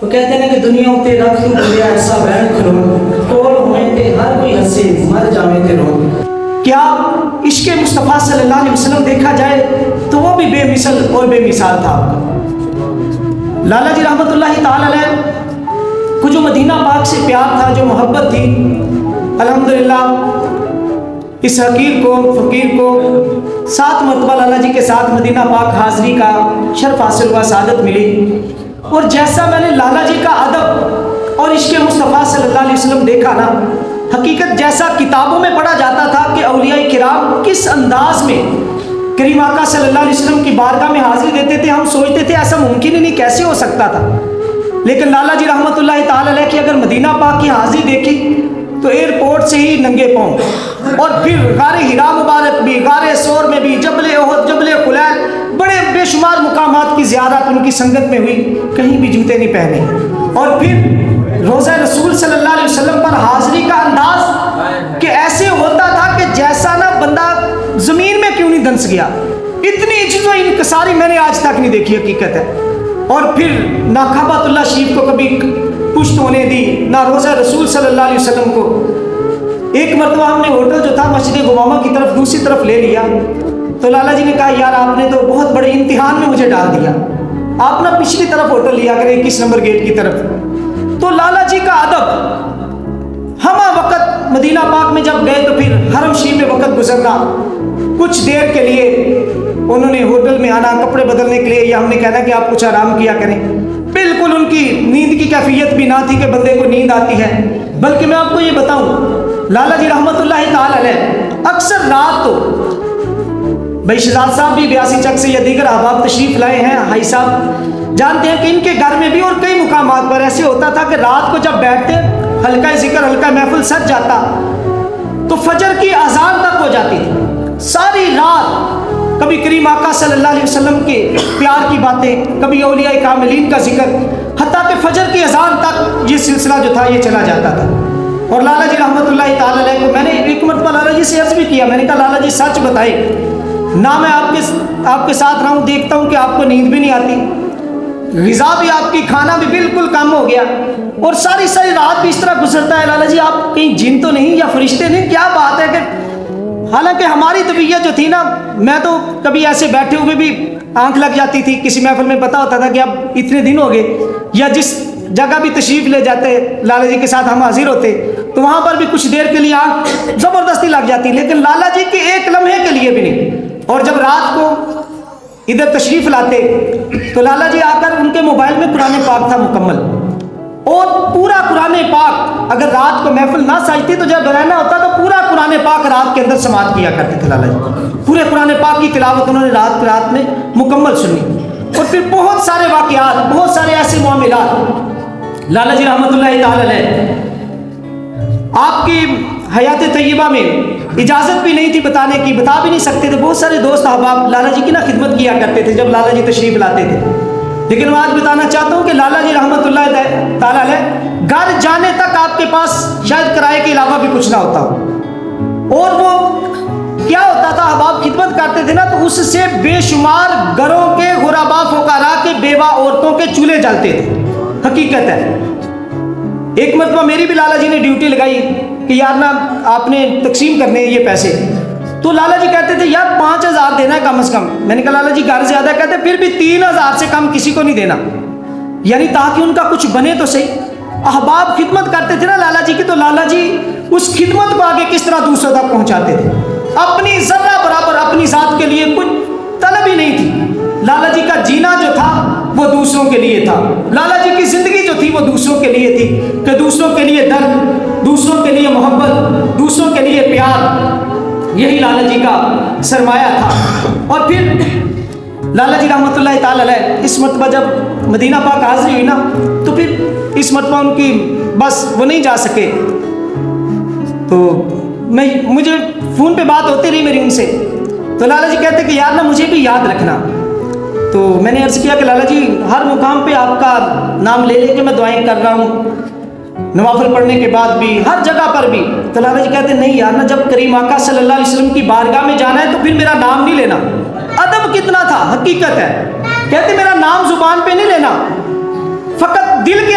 وہ کہتے ہیں کہ دنیا تے رکھ تو بولیا ایسا بہن کھلو کول ہوئے تے ہر کوئی ہنسے مر جاوے تے رو. کیا عشق مصطفیٰ صلی اللہ علیہ وسلم دیکھا جائے تو وہ بھی بے مثل اور بے مثال تھا آپ کا. لالا جی رحمۃ اللہ تعالی علیہ کو جو مدینہ پاک سے پیار تھا، جو محبت تھی، الحمدللہ اس حقیر کو فقیر کو 7 مرتبہ لالا جی کے ساتھ مدینہ پاک حاضری کا شرف حاصل ہوا، سعادت ملی. اور جیسا میں نے لالا جی کا ادب اور عشق مصطفیٰ صلی اللہ علیہ وسلم دیکھا نا، حقیقت جیسا کتابوں میں پڑھا جاتا تھا کہ اولیاء کرام کس انداز میں کریم آقا صلی اللہ علیہ وسلم کی بارگاہ میں حاضری دیتے تھے، ہم سوچتے تھے ایسا ممکن ہی نہیں، کیسے ہو سکتا تھا. لیکن لالا جی رحمۃ اللہ تعالی علیہ کی اگر مدینہ پاک کی حاضری دیکھی تو ایئرپورٹ سے ہی ننگے پاؤں، اور پھر غار ہرا مبارک بھی، غار سور میں بھی، جبل احد، جبل خلیل، بڑے بے شمار مقامات کی زیارت ان کی سنگت میں ہوئی، کہیں بھی جوتے نہیں پہنے. اور پھر روضہ رسول صلی اللہ علیہ وسلم پر حاضری کا انداز کہ ایسے ہوتا تھا کہ جیسا نا بندہ زمین میں کیوں نہیں دنس گیا. اتنی عجز و انکساری میں نے آج تک نہیں دیکھی، حقیقت ہے. اور پھر نہ کعبۃ اللہ شریف کو کبھی پشت ہونے دی، نہ روضہ رسول صلی اللہ علیہ وسلم کو. ایک مرتبہ ہم نے ہوٹل جو تھا مسجد غمامہ کی طرف دوسری طرف لے لیا تو لالا جی نے کہا یار آپ نے تو بہت بڑے امتحان میں مجھے ڈال دیا، آپ نے پچھلی طرف ہوٹل لیا کریں 21 نمبر گیٹ کی طرف. تو لالا جی کا ادب، ہمہ وقت مدینہ پاک میں جب گئے تو پھر حرم شریف میں وقت گزرنا، کچھ دیر کے لیے انہوں نے ہوٹل میں آنا کپڑے بدلنے کے لیے، یا ہم نے کہنا کہ آپ کچھ آرام کیا کریں. بالکل ان کی نیند کی کیفیت بھی نہ تھی کہ بندے کو نیند آتی ہے. بلکہ میں آپ کو یہ بتاؤں، لالا جی رحمۃ اللہ تعالی علیہ اکثر رات تو بھائی شہزاد صاحب بھی 82 چک سے یا دیگر احباب تشریف لائے ہیں، حائی صاحب جانتے ہیں کہ ان کے گھر میں بھی اور کئی مقامات پر ایسے ہوتا تھا کہ رات کو جب بیٹھتے ہلکا ذکر ہلکا محفل سج جاتا تو فجر کی اذان تک ہو جاتی تھی. ساری رات کبھی کریم آقا صلی اللہ علیہ وسلم کے پیار کی باتیں، کبھی اولیاء کاملین کا ذکر، حتیٰ کہ فجر کی اذان تک یہ سلسلہ جو تھا یہ چلا جاتا تھا. اور لالا جی رحمۃ اللہ تعالی علیہ کو میں نے ایک مرتبہ لالا جی سے عرض بھی کیا، میں نے کہا لالا جی سچ بتائیں، نہ میں آپ کے ساتھ رہا ہوں، دیکھتا ہوں کہ آپ کو نیند بھی نہیں آتی، غذا بھی آپ کی کھانا بھی بالکل کم ہو گیا، اور ساری رات بھی اس طرح گزرتا ہے. لالا جی آپ کہیں جن تو نہیں یا فرشتے نہیں، کیا بات ہے؟ کہ حالانکہ ہماری طبیعت جو تھی نا، میں تو کبھی ایسے بیٹھے ہوئے بھی آنکھ لگ جاتی تھی، کسی محفل میں پتہ ہوتا تھا کہ اب اتنے دن ہو گئے، یا جس جگہ بھی تشریف لے جاتے لالا جی کے ساتھ ہم حاضر ہوتے تو وہاں پر بھی کچھ دیر کے لیے آنکھ زبردستی لگ جاتی، لیکن لالا جی کے ایک لمحے کے لیے بھی نہیں. اور جب رات کو ادھر تشریف لاتے تو لالا جی آ کر ان کے موبائل میں قرآن پاک تھا مکمل، اور پورا قرآن پاک، اگر رات کو محفل نہ سجتی تو جب بنانا ہوتا تو پورا قرآن پاک رات کے اندر سماعت کیا کرتے تھے لالا جی. پورے قرآن پاک کی تلاوت انہوں نے رات میں مکمل سنی. اور پھر بہت سارے واقعات، بہت سارے ایسے معاملات لالا جی رحمۃ اللہ تعالی علیہ آپ کی حیات طیبہ میں اجازت بھی نہیں تھی بتانے کی، بتا بھی نہیں سکتے تھے. بہت سارے دوست احباب لالا جی کی نا خدمت کیا کرتے تھے جب لالا جی تشریف لاتے تھے. لیکن میں آج بتانا چاہتا ہوں کہ لالا جی رحمۃ اللہ تعالی علیہ گھر جانے تک آپ کے پاس شاید کرائے کے علاوہ بھی کچھ نہ ہوتا ہو، اور وہ کیا ہوتا تھا، احباب خدمت کرتے تھے نا تو اس سے بے شمار گھروں کے غربا فقراء کے بیوہ عورتوں کے چولہے جلتے تھے. حقیقت ہے. ایک مرتبہ میری بھی لالا جی نے ڈیوٹی لگائی کہ یار نا آپ نے تقسیم کرنے ہیں یہ پیسے، تو لالا جی کہتے تھے یار 5000 دینا ہے کم از کم. میں نے کہا لالا جی گھر زیادہ، کہتے پھر بھی 3000 سے کم کسی کو نہیں دینا، یعنی تاکہ ان کا کچھ بنے تو صحیح. احباب خدمت کرتے تھے نا لالا جی کی، تو لالا جی اس خدمت کو آگے کس طرح دوسروں تک پہنچاتے تھے. اپنی ذرہ برابر اپنی ذات کے لیے کچھ طلب ہی نہیں تھی. لالا جی کا جینا جو تھا وہ دوسروں کے لیے تھا. لالا جی کی زندگی جو تھی وہ دوسروں کے لیے تھی، کہ دوسروں کے لیے درد، دوسروں کے لیے محبت، دوسروں کے لیے پیار، یہی لالا جی کا سرمایہ تھا. اور پھر لالا جی رحمۃ اللہ تعالی علیہ اس مرتبہ جب مدینہ پاک حاضری ہوئی نا تو پھر اس مرتبہ ان کی بس وہ نہیں جا سکے، تو مجھے فون پہ بات ہوتی رہی میری ان سے، تو لالا جی کہتے کہ یار نا مجھے بھی یاد رکھنا. تو میں نے عرض کیا کہ لالا جی ہر مقام پہ آپ کا نام لے لے کے میں دعائیں کر رہا ہوں، نوافل پڑھنے کے بعد بھی ہر جگہ پر بھی. تو لالا جی کہتے نہیں یار نا جب کریم آقا صلی اللہ علیہ وسلم کی بارگاہ میں جانا ہے تو پھر میرا نام نہیں لینا. ادب کتنا تھا، حقیقت ہے. کہتے میرا نام زبان پہ نہیں لینا، فقط دل کے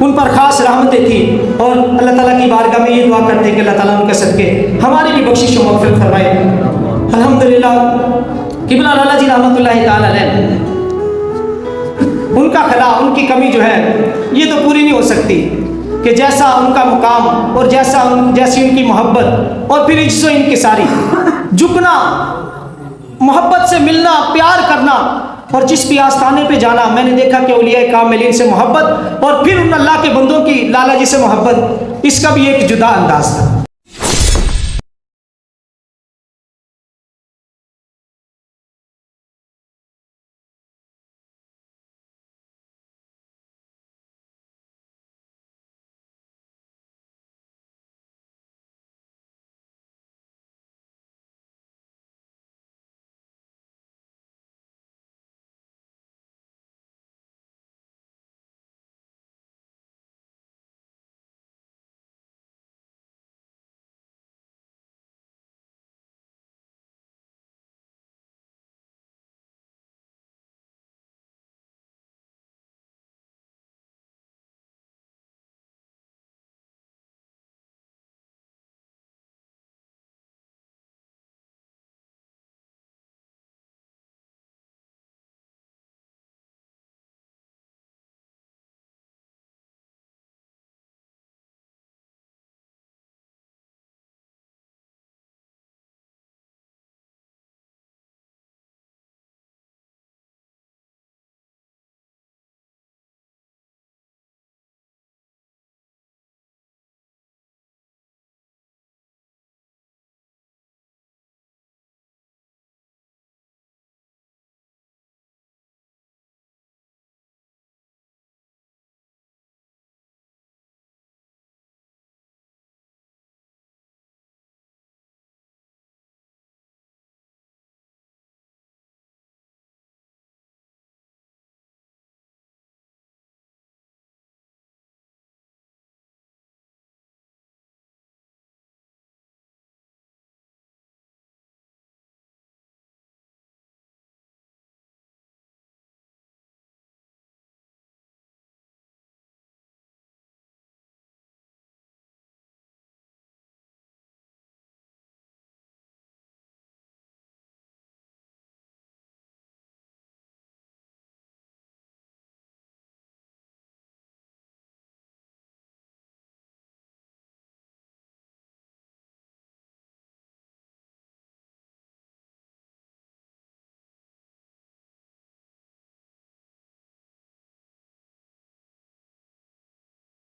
ان پر خاص رحمتیں تھیں، اور اللہ تعالیٰ کی بارگاہ میں یہ دعا کرتے ہیں کہ اللہ تعالیٰ ان کے صدقے ہماری بھی بخشش و مغفرت فرمائے۔ الحمدللہ قبلہ لالا جی رحمۃ اللہ تعالیٰ علیہ، ان کا خلا، ان کی کمی جو ہے یہ تو پوری نہیں ہو سکتی، کہ جیسا ان کا مقام اور جیسی ان کی محبت، اور پھر عجز و انکساری، جھکنا، محبت سے ملنا، پیار کرنا، اور جس بھی آستانے پہ جانا، میں نے دیکھا کہ اولیاء کاملین سے محبت اور پھر ان اللہ کے بندوں کی لالا جی سے محبت، اس کا بھی ایک جدا انداز تھا۔